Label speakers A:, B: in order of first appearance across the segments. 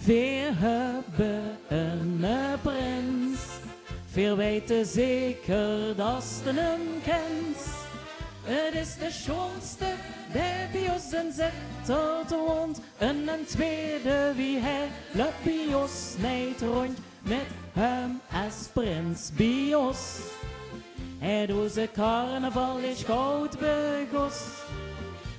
A: We hebben een prins. Veel weten zeker dat ze hem kent. Het is de schoonste die bij ons in Zittert woont. En een tweede wie hij loopt bij ons niet rond. Met hem als prins bij ons. Hij doet zijn carnaval is goud begos.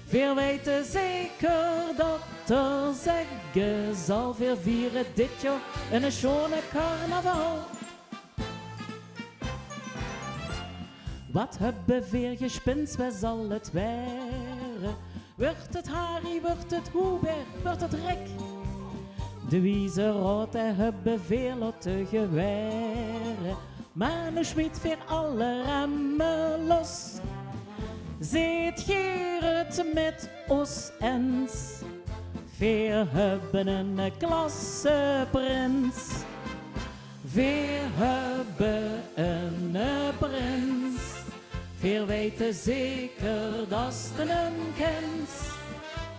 A: Veel weten zeker dat er zeggen zal. Veel vieren dit jaar een schone carnaval. Wat hebben weer gespinst, waar zal het weren? Wordt het Harry, wordt het Hubert, wordt het Rick? De wieze roten hebben veel te geweren. Maar nu schmiet weer alle remmen los. Zit Gerrit met ons ens. We hebben een klasseprins. We hebben een prins. Veel weten zeker dat ze hem kent.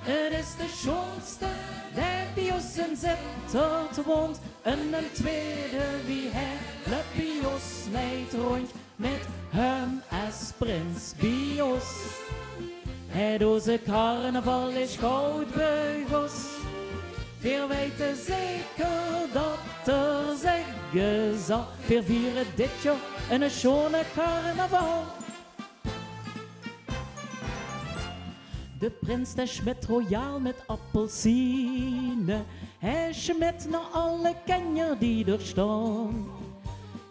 A: Het is de schoonste die bij ons in Zittert woont. En een tweede wie hij loopt bij ons niet rond. Met hem als prins bij ons. Hij doet zijn carnaval is goud begos. Veel weten zeker dat er zeggen zal. Veel vieren dit jaar een schone carnaval. De prins de schmet royaal met appelsine. Hij schmet naar alle kenjer die er staan.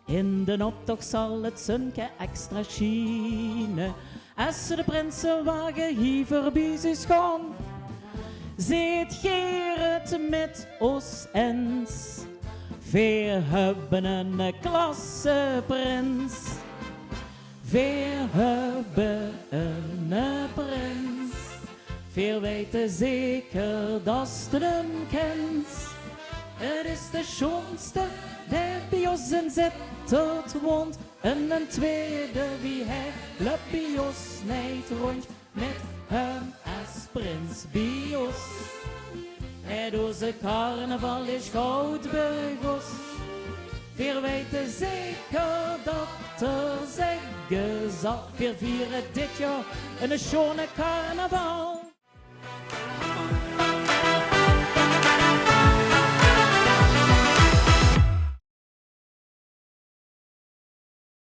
A: In de optocht zal het zonke extra schine. Als de prinsenwagen hier voorbij is gaan. Zit Gerrit met ons ens. We hebben een klasseprins. We hebben een prins. Veel weten zeker dat ze hem kent. Het is de schoonste die bij ons in Zittert woont. En een tweede wie hij loopt bij ons niet rond. Met hem als prins bij ons. Hij doet zijn carnaval is goud begos. Veel weten zeker dat er zeggen zal. We vieren dit jaar een schone carnaval.